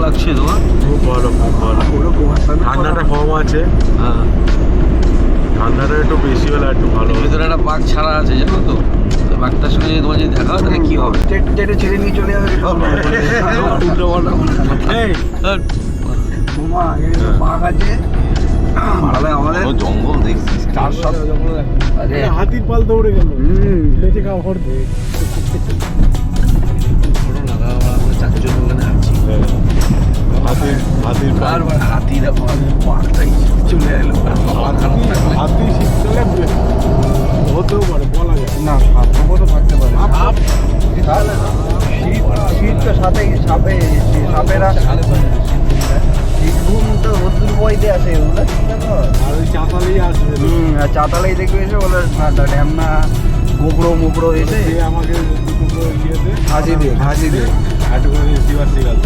লাগছে তোমার? খুব ভালো, খুব ভালো। ঠান্ডাটা কম আছে, হ্যাঁ, ঠান্ডাটা একটু বেশি হলে একটু ভালো হবে। ভেতরে একটা বাঘ ছাড়া আছে জানো তো, তো বাঘটার সঙ্গে যদি তোমার যদি দেখা হয় তাহলে কি হবে? টেটে ছেড়ে নিয়ে চলে যাবে সব। উল্টো পাল্টা এই, বোমা বাঘ আছে তাহলে আমাদের জঙ্গল দেখছিস? 4-7 আরে হাতির পাল দৌড়ে গেল, বেঁচে খাওয়া হরতে। চারজন ওখানে আছি, হাতির পাল, বারবার হাতিরা বাঘটাই চলে এলো। হাতি শীতকালে হতেও পারে, বলা যায় না সাপও তো থাকতে পারে। শীত তো সাপেরা শীতঘুম তো রোদ্দুর বইতে আসে ওগুলো আর ওই চাতালেই আসবে। আর চাতালেই দেখবে এসে বলে ঢ্যামনা গোবড়ো এসে সে আমাকে দুটো ইয়েতে হাসি দিয়ে একটু করে শিবাসি গেল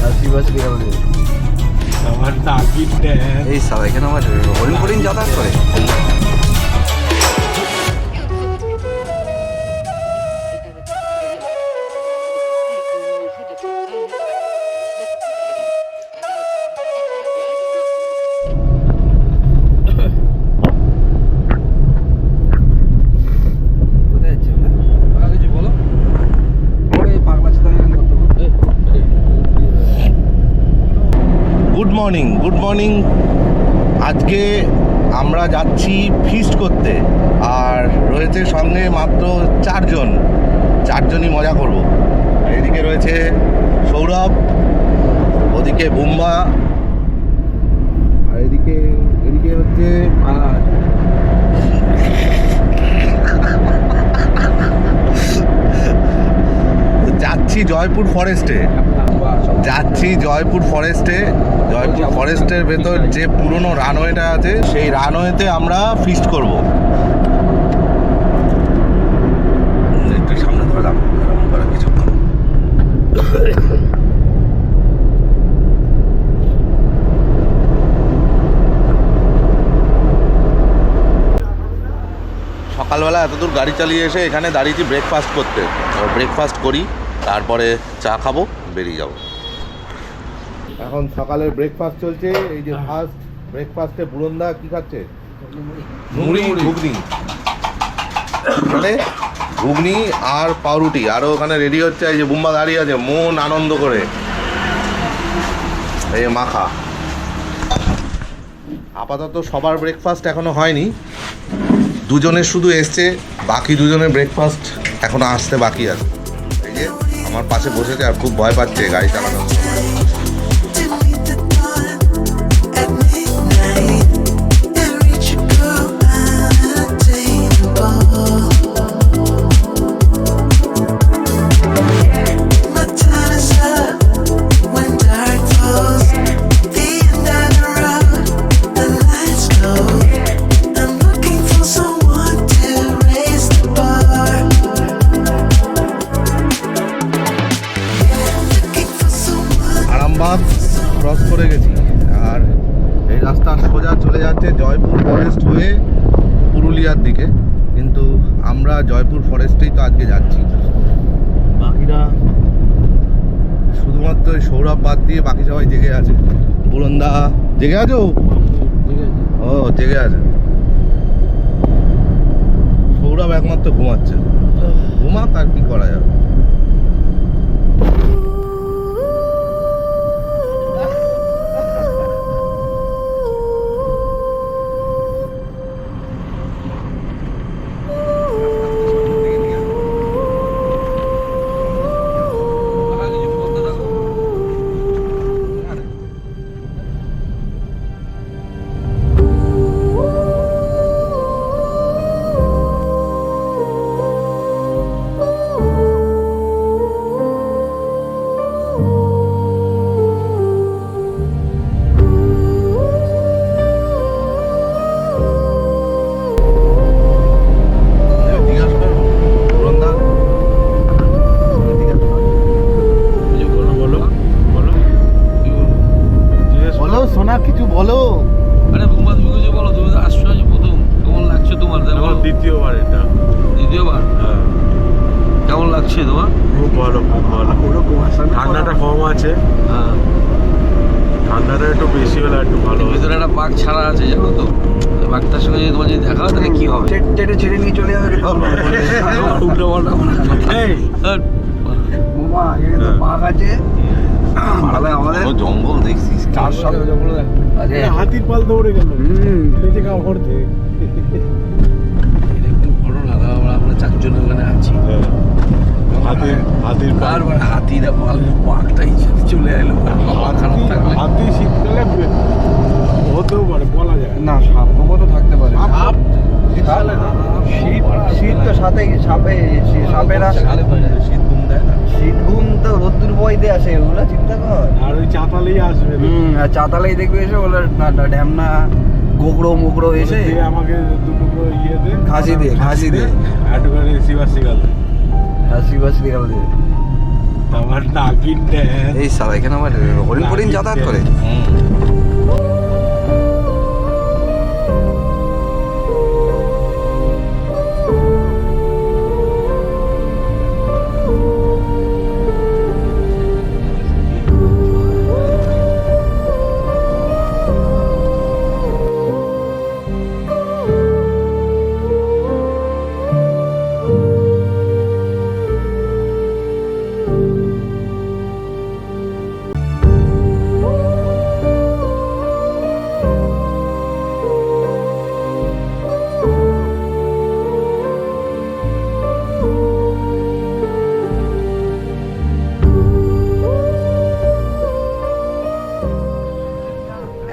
আর শিবাসী গেল আমার নাকির ট্যান। এই সব এখানে আমার হরিণ যাতায়াত করে। Good morning. আজকে আমরা যাচ্ছি ফিস্ট করতে, আর রয়েছে সঙ্গে মাত্র চারজনই মজা করব। আর এদিকে রয়েছে সৌরভ, ওদিকে বুম্বা, আর এদিকে হচ্ছে যাচ্ছি জয়পুর ফরেস্টের ভেতর যে পুরনো রানওয়েটা আছে সেই রানওয়েতে আমরা ফিস্ট করব। একটু সামনে ধরলাম কিছুক্ষণ। সকালবেলা এতদূর গাড়ি চালিয়ে এসে এখানে দাঁড়িয়েছি ব্রেকফাস্ট করতে। ব্রেকফাস্ট করি, তারপরে চা খাবো, বেরিয়ে যাব। এখন সকালের ব্রেকফাস্ট চলছে। এই যে ফার্স্ট ব্রেকফাস্টে বুড়ন্দা কি খাচ্ছে? মুড়ি ঘুগনি, মানে ঘুগনি আর পাউরুটি। আরও ওখানে রেডি হচ্ছে, এই যে বুম্বা দাঁড়িয়ে আছে মন আনন্দ করে, এই মাখা। আপাতত সবার ব্রেকফাস্ট এখনো হয়নি, দুজনের শুধু এসছে, বাকি দুজনের ব্রেকফাস্ট এখনো আসতে বাকি আছে। এই যে আমার পাশে বসেছে আর খুব ভয় পাচ্ছে গাড়ি চালানোর সময়। ক্রস করে গেছি, আর এই রাস্তা সোজা চলে যাচ্ছে জয়পুর ফরেস্ট হয়ে পুরুলিয়ার দিকে, কিন্তু আমরা জয়পুর ফরেস্টেই তো আজকে যাচ্ছি। বাকিরা শুধুমাত্র ওই সৌরভ বাদ দিয়ে বাকি সবাই জেগে আছে। বুরন্দা জেগে আছো? ও জেগে আছে। সৌরভ একমাত্র ঘুমাচ্ছে। ঘুমাক, আর কি করা যাবে। ভালো, খুব ভালো। পুরো কুয়াশা ঠান্ডাটা কম আছে, হ্যাঁ ঠান্ডাটা একটু বেশি হলে একটু ভালো হতো। ভিতরে একটা বাঘ ছাড়া আছে জানো তো, ওই বাঘটার সঙ্গে যদি তোমার যদি দেখা হয় তাহলে কি হবে? চেটে ছেড়ে নিয়ে চলে যাবে উল্টো পাল্টা এই, বোমা এখানে তো বাঘ আছে পাড়ায় আমাদের জঙ্গল দেখছিস 400 আরে হাতির পাল দৌড়ে গেল বেঁচে কাপড় দিয়ে। এরকম ঘটনা আমরা চারজন ওখানে আছি, হাতির পাল, বারবার হাতিরা বাঘটাই যদি চলে এলো খারাপ থাকবে। হাতি শীতকালে হতেও পারে, বলা যায় না সাপ তো থাকতে পারে সাপ শীতকালে না, শীত তো সাপেরা শীত ঘুম দেয় না। শীত ঘুম তো রোদ্দুর বইতে আসে, ওগুলো চিন্তা কর। আর ওই চাতালেই আসবে। আর চাতালেই দেখবে এসে বলে ঢ্যামনা গোগড়ো মোগড়ো এসে দিয়ে আমাকে দুটো ইয়ে দে, ঘাসি দে একটুখানি শিবাসি গেল হাসি বাসি গেল দিয়ে আমার নাগিন ড্যান। এই সারা এখানে আমার হরিণ ফরিণ যাতায়াত করে।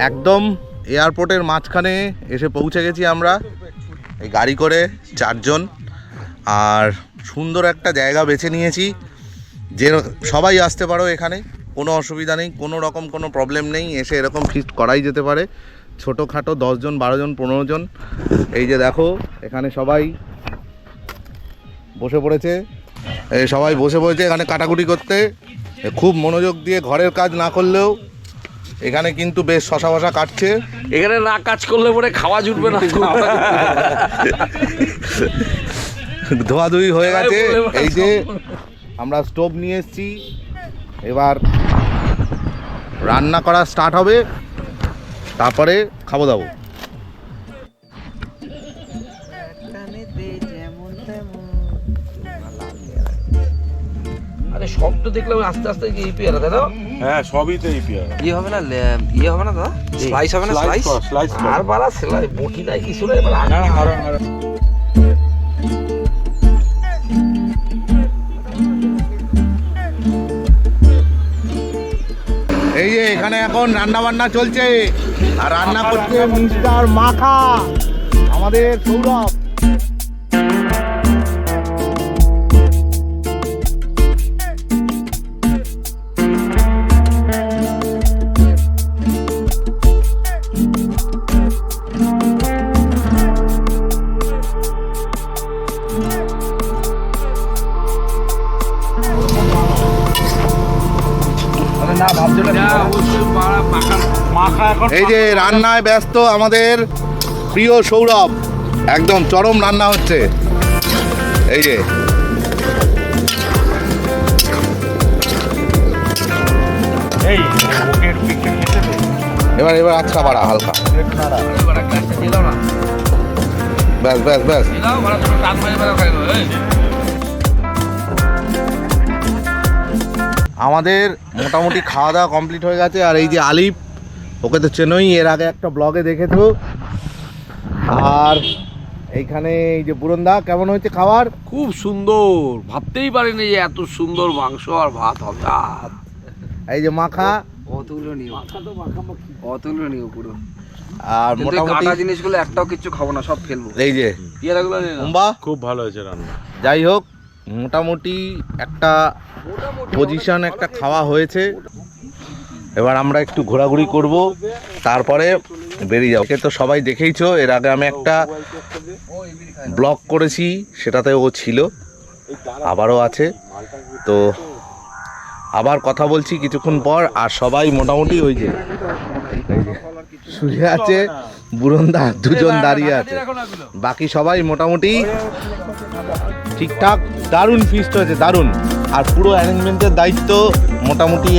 একদম এয়ারপোর্টের মাঝখানে এসে পৌঁছে গেছি আমরা এই গাড়ি করে 4 জন। আর সুন্দর একটা জায়গা বেছে নিয়েছি, যে সবাই আসতে পারো এখানে, কোনো অসুবিধা নেই, কোনো রকম কোনো প্রবলেম নেই, এসে এরকম ফিস্ট করাই যেতে পারে। ছোটোখাটো 10 জন 12 জন 15 জন। এই যে দেখো এখানে সবাই বসে পড়েছে, সবাই বসে পড়েছে এখানে কাটাকুটি করতে। খুব মনোযোগ দিয়ে ঘরের কাজ না করলেও এখানে কিন্তু বেশ শশা বসা কাটছে। এখানে না কাজ করলে পরে খাওয়া জুটবে না। ধোয়াধুয়ি হয়ে গেছে। এই যে আমরা স্টোভ নিয়ে এসেছি, এবার রান্না করা স্টার্ট হবে, তারপরে খাবো দাবো। আরে সব তো দেখলাম আস্তে আস্তে কি পেয়ারা তাই না? হ্যাঁ, সবই তো এই পেয়ারা। ইয়ে হবে না ইয়ে হবে না দাদা, স্লাইস হবে না, স্লাইস আর বাড়া সেলাই বটি নাই কিছু নাই বাড়া। এই যে এখানে এখন রান্না বান্না চলছে, আর রান্না করছে মিস্টার মাখা, আমাদের সৌরভ। না ভাবছিলাম মাখা এখন এই যে রান্নায় ব্যস্ত আমাদের প্রিয় সৌরভ, একদম চরম রান্না হচ্ছে। এই যে এই ওকে পিকচার খেতে দে। এবার আচ্ছা বাড়া হালকা, ব্যাস ব্যাস ব্যাস। আমাদের মোটামুটি খাওয়া দাওয়া কমপ্লিট হয়ে গেছে। আর এই যে আলিফ, ওকে তো চেনোই, এর আগে একটা ব্লগে দেখেছো। আর এইখানে এই যে বুরন্দা, কেমন হয়েছে খাবার? খুব সুন্দর, ভাবতেই পারিনি যে এত সুন্দর মাংস আর ভাত হবে। এই যে মাখা, অতুলনীয় পুরো। আর কিন্তু মোটামুটি কাটা জিনিসগুলো একটাও কিছু খাবো না, সব ফেলবো। এই যে পেয়ারাগুলো উম্বা। খুব ভালো হয়েছে রান্না। যাই হোক, মোটামুটি একটা পজিশন একটা খাওয়া হয়েছে। এবার আমরা একটু ঘোরাঘুরি করব, তারপরে বেরিয়ে যাবো। একে তো সবাই দেখেইছো, এর আগে আমি একটা ব্লগ করেছি, সেটাতে ও ছিল, আবারও আছে। তো আবার কথা বলছি কিছুক্ষণ পর। আর সবাই মোটামুটি ওই যে শুয়ে আছে, বুরন্দা 2 জন দাঁড়িয়ে আছে, বাকি সবাই মোটামুটি ঠিকঠাক। দারুণ ফিস্ট হয়েছে, দারুণ। আর পুরো অ্যারেঞ্জমেন্টের দায়িত্ব মোটামুটি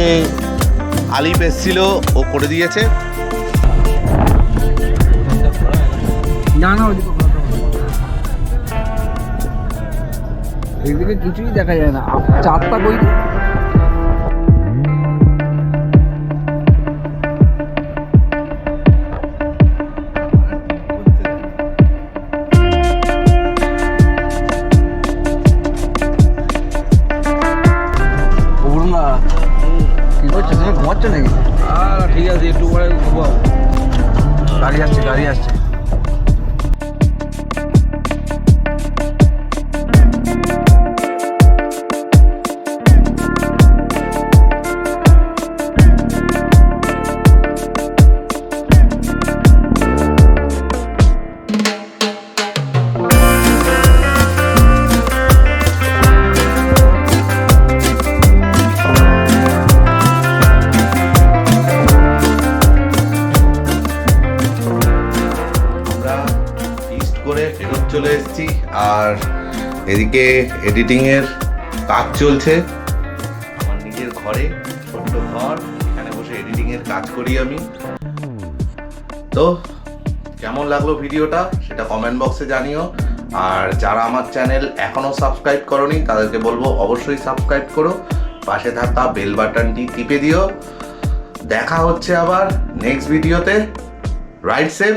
আলিপ এসছিল, ও করে দিয়েছে। না না ওইদিকে এইদিকে কিছুই দেখা যায় না, চারটা বই কি করছো, তুমি ঘুমাচ্ছ নাকি? আর ঠিক আছে, একটু পরে ঘুমাবো। গাড়ি আসছে, গাড়ি আসছে। করে ফেরত চলে এসেছি, আর এদিকে এডিটিংয়ের কাজ চলছে। আমার নিজের ঘরে, ছোট্ট ঘর, এখানে বসে এডিটিংয়ের কাজ করি আমি। তো কেমন লাগলো ভিডিওটা সেটা কমেন্ট বক্সে জানিও। আর যারা আমার চ্যানেল এখনও সাবস্ক্রাইব করোনি তাদেরকে বলবো অবশ্যই সাবস্ক্রাইব করো, পাশে থাকা বেল বাটনটি টিপে দিও। দেখা হচ্ছে আবার নেক্সট ভিডিওতে। Ride safe.